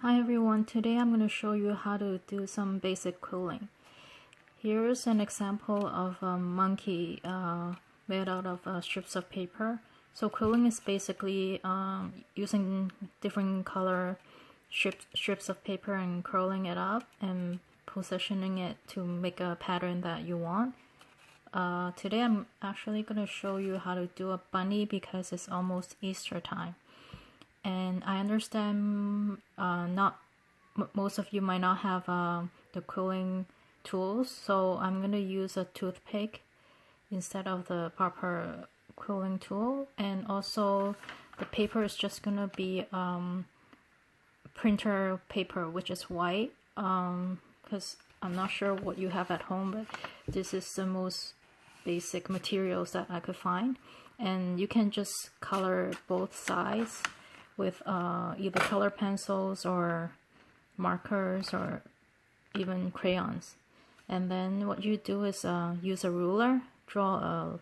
Hi everyone, today I'm going to show you how to do some basic quilling. Here's an example of a monkey made out of strips of paper. So quilling is basically using different color strips of paper and curling it up and positioning it to make a pattern that you want. Today I'm actually going to show you how to do a bunny because it's almost Easter time. And I understand most of you might not have the quilling tools, so I'm going to use a toothpick instead of the proper quilling tool. And also the paper is just going to be printer paper, which is white, because I'm not sure what you have at home, but this is the most basic materials that I could find. And you can just color both sides with either color pencils or markers or even crayons. And then what you do is use a ruler, draw a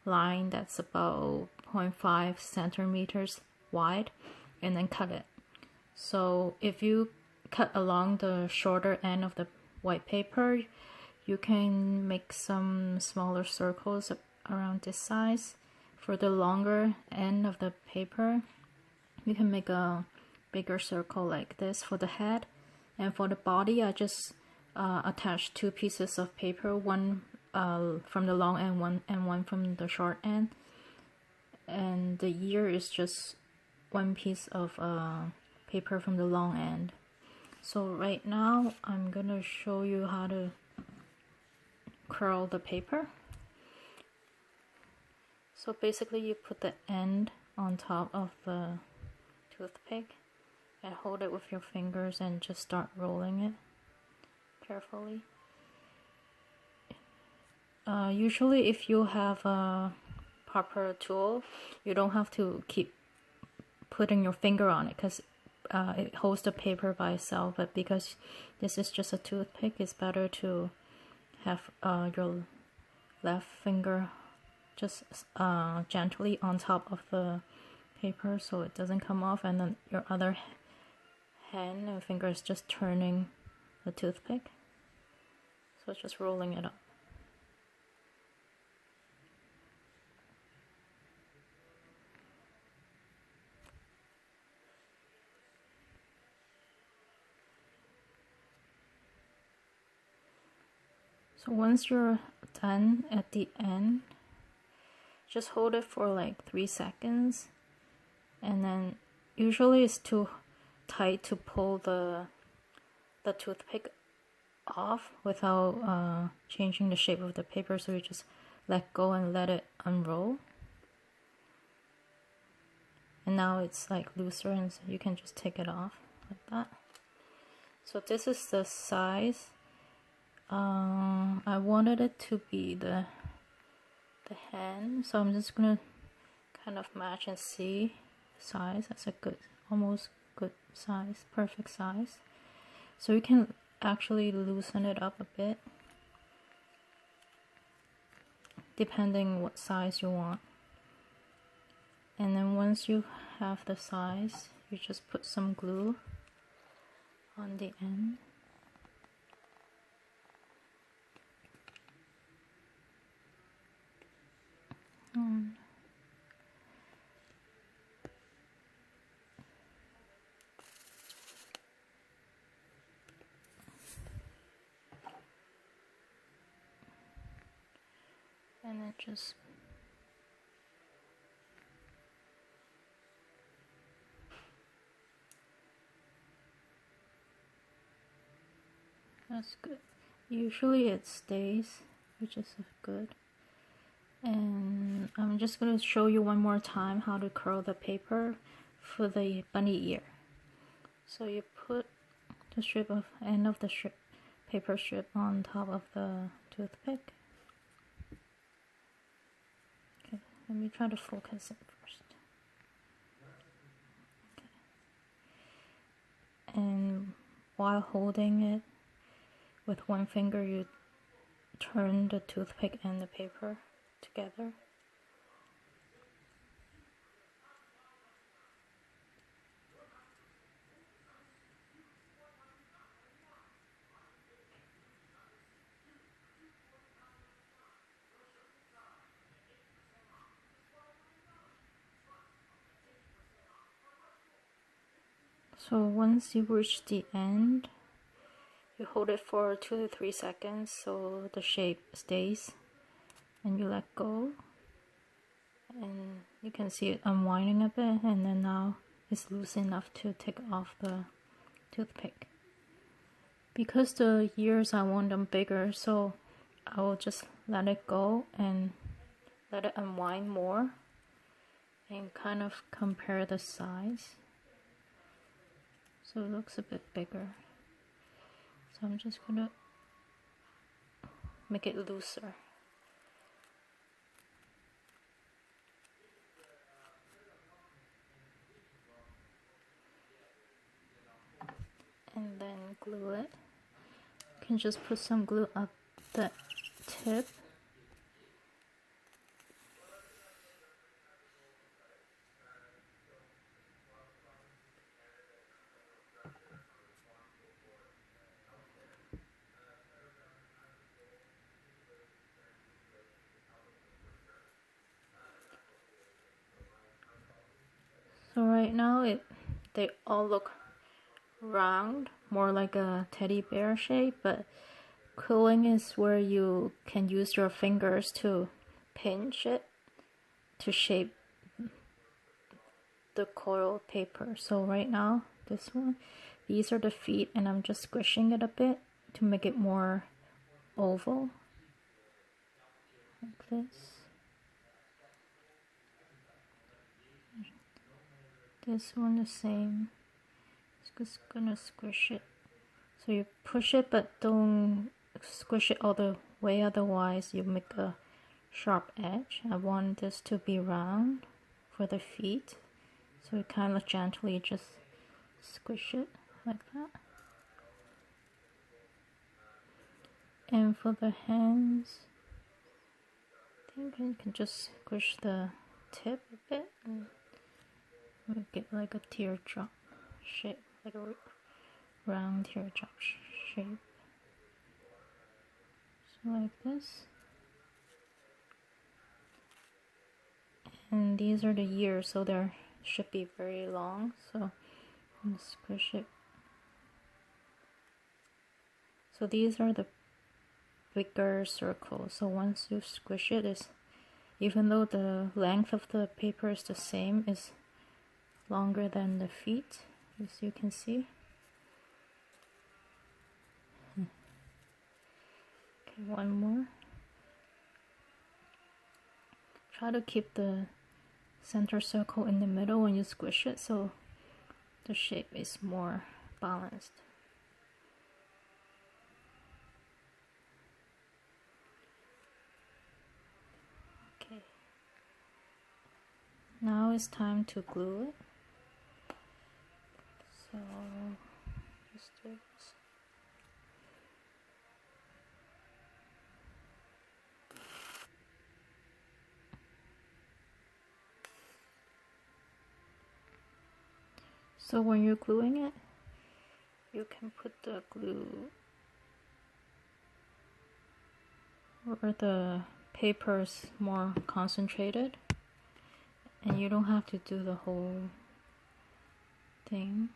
line that's about 0.5 centimeters wide, and then cut it. So if you cut along the shorter end of the white paper, you can make some smaller circles around this size. For the longer end of the paper, you can make a bigger circle like this for the head. And for the body, I just attached two pieces of paper, one from the long end, one from the short end. And the ear is just one piece of paper from the long end. So right now, I'm gonna show you how to curl the paper. So basically, you put the end on top of the toothpick and hold it with your fingers and just start rolling it carefully. Usually if you have a proper tool, you don't have to keep putting your finger on it because it holds the paper by itself, but because this is just a toothpick, it's better to have your left finger just gently on top of the paper so it doesn't come off, and then your other hand and finger is just turning the toothpick, so it's just rolling it up. So once you're done at the end, just hold it for like 3 seconds, and then usually it's too tight to pull the toothpick off without changing the shape of the paper, so you just let go and let it unroll. And now it's like looser, and so you can just take it off like that. So this is the size. I wanted it to be the hand, so I'm just gonna kind of match and see size. That's a good, almost good size, perfect size. So you can actually loosen it up a bit depending what size you want. And then once you have the size, you just put some glue on the end. And then just that's good. Usually it stays, which is good. And I'm just going to show you one more time how to curl the paper for the bunny ear. So you put the end of the paper strip on top of the toothpick. Okay, let me try to focus it first. Okay. And while holding it with one finger, you turn the toothpick and the paper together. So once you reach the end, you hold it for 2 to 3 seconds so the shape stays, and you let go, and you can see it unwinding a bit, and then now it's loose enough to take off the toothpick. Because the ears, I want them bigger, so I will just let it go and let it unwind more and kind of compare the size. So it looks a bit bigger. So I'm just gonna make it looser. And then glue it. You can just put some glue up the tip. So right now they all look round, more like a teddy bear shape, but quilling is where you can use your fingers to pinch it to shape the coiled paper. So right now, this one, these are the feet, and I'm just squishing it a bit to make it more oval, like this. This one the same. Just gonna squish it. So you push it, but don't squish it all the way, otherwise you make a sharp edge. I want this to be round for the feet, so you kind of gently just squish it like that. And for the hands, I think you can just squish the tip a bit and make it like a teardrop shape, like a round teardrop shape. So like this. And these are the ears, so they should be very long, so I'm squish it. So these are the bigger circles, so once you squish it, even though the length of the paper is the same, is longer than the feet, as you can see. Okay, one more. Try to keep the center circle in the middle when you squish it, so the shape is more balanced. Okay. Now it's time to glue it. So just do this. So when you're gluing it, you can put the glue where the paper is more concentrated, and you don't have to do the whole thing.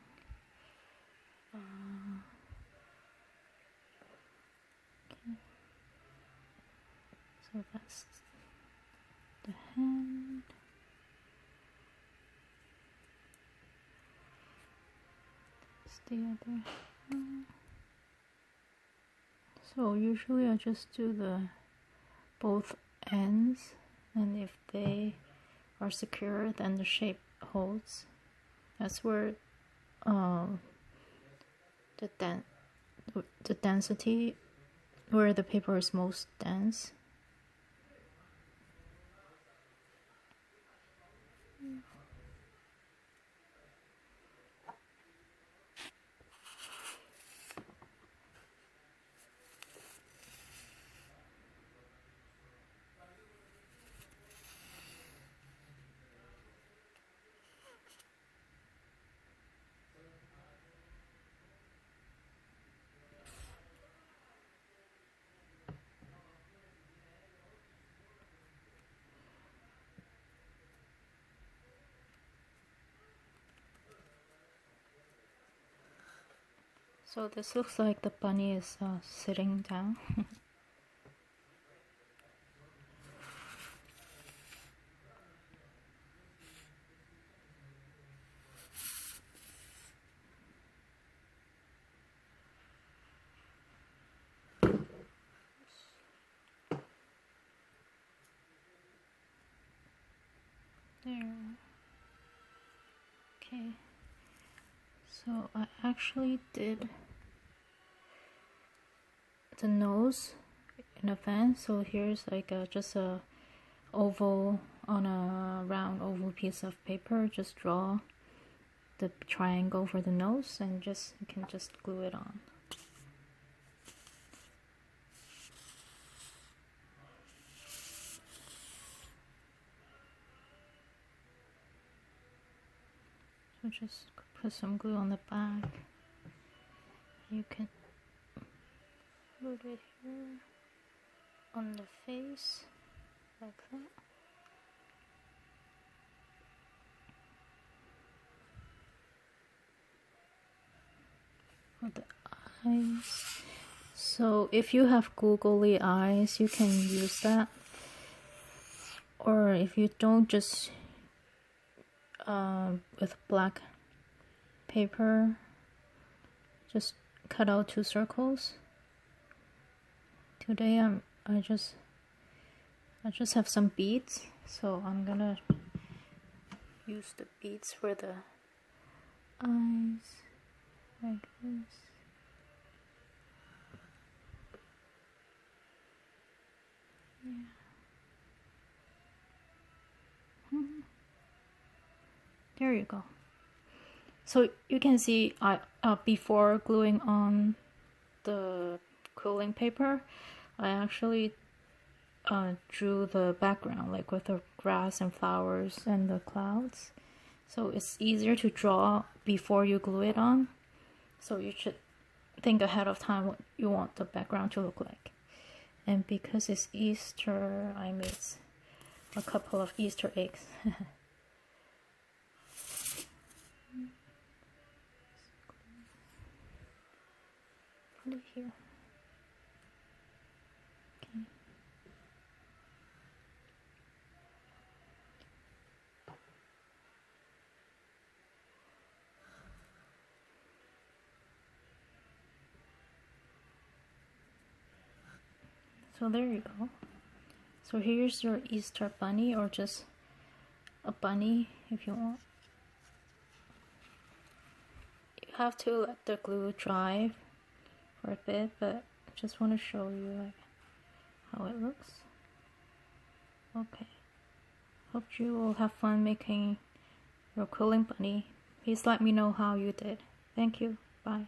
Okay. So that's the hand. That's the other hand. So usually I just do the both ends, and if they are secure, then the shape holds. That's where the density, where the paper is most dense. So this looks like the bunny is sitting down. There. Okay. So I actually did the nose in advance. So here's like just a oval on a round oval piece of paper. Just draw the triangle for the nose, and you can just glue it on. So just put some glue on the back. You can put it here on the face like that. For the eyes, so if you have googly eyes, you can use that, or if you don't, just with black paper, just cut out 2 circles. Today I just have some beads, so I'm gonna use the beads for the eyes like this. Yeah. There you go. So you can see I before gluing on the quilling paper, I actually drew the background, like with the grass and flowers and the clouds. So it's easier to draw before you glue it on. So you should think ahead of time what you want the background to look like. And because it's Easter, I made a couple of Easter eggs. Put it here. Okay. So there you go. So here's your Easter bunny, or just a bunny if you want. You have to let the glue dry for a bit, but I just want to show you like how it looks. Okay. Hope you will have fun making your quilling bunny. Please let me know how you did. Thank you. Bye.